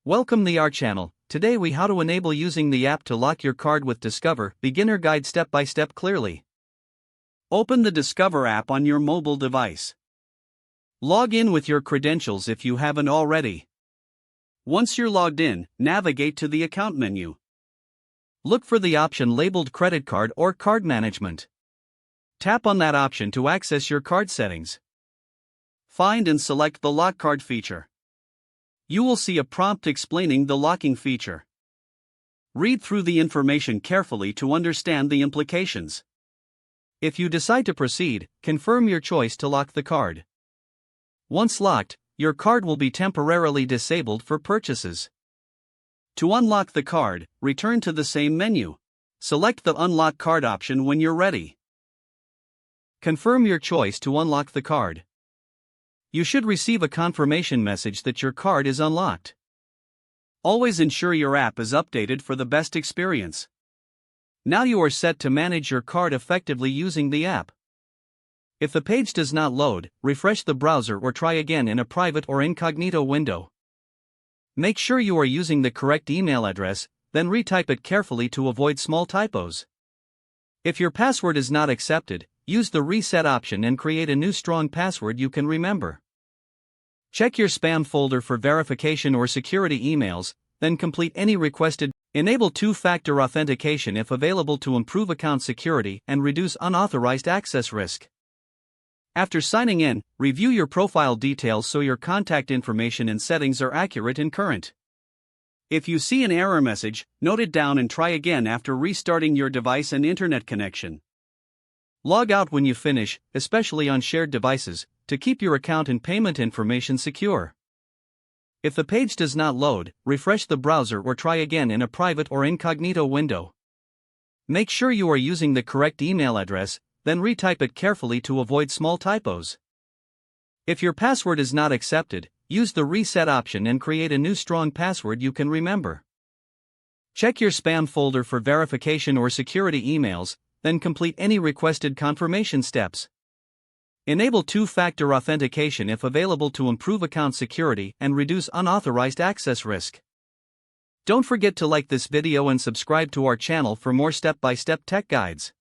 Welcome to our channel. Today we how to enable using the app to lock your card with Discover Beginner Guide step by step clearly. Open the Discover app on your mobile device. Log in with your credentials if you haven't already. Once you're logged in, navigate to the account menu. Look for the option labeled Credit Card or Card Management. Tap on that option to access your card settings. Find and select the Lock Card feature. You will see a prompt explaining the locking feature. Read through the information carefully to understand the implications. If you decide to proceed, confirm your choice to lock the card. Once locked, your card will be temporarily disabled for purchases. To unlock the card, return to the same menu. Select the Unlock Card option when you're ready. Confirm your choice to unlock the card. You should receive a confirmation message that your card is unlocked. Always ensure your app is updated for the best experience. Now you are set to manage your card effectively using the app. If the page does not load, refresh the browser or try again in a private or incognito window. Make sure you are using the correct email address, then retype it carefully to avoid small typos. If your password is not accepted, use the reset option and create a new strong password you can remember. Check your spam folder for verification or security emails, then complete any requested. Enable two-factor authentication if available to improve account security and reduce unauthorized access risk. After signing in, review your profile details so your contact information and settings are accurate and current. If you see an error message, note it down and try again after restarting your device and internet connection. Log out when you finish, especially on shared devices, to keep your account and payment information secure. If the page does not load, refresh the browser or try again in a private or incognito window. Make sure you are using the correct email address, then retype it carefully to avoid small typos. If your password is not accepted, use the reset option and create a new strong password you can remember. Check your spam folder for verification or security emails, then complete any requested confirmation steps. Enable two-factor authentication if available to improve account security and reduce unauthorized access risk. Don't forget to like this video and subscribe to our channel for more step-by-step tech guides.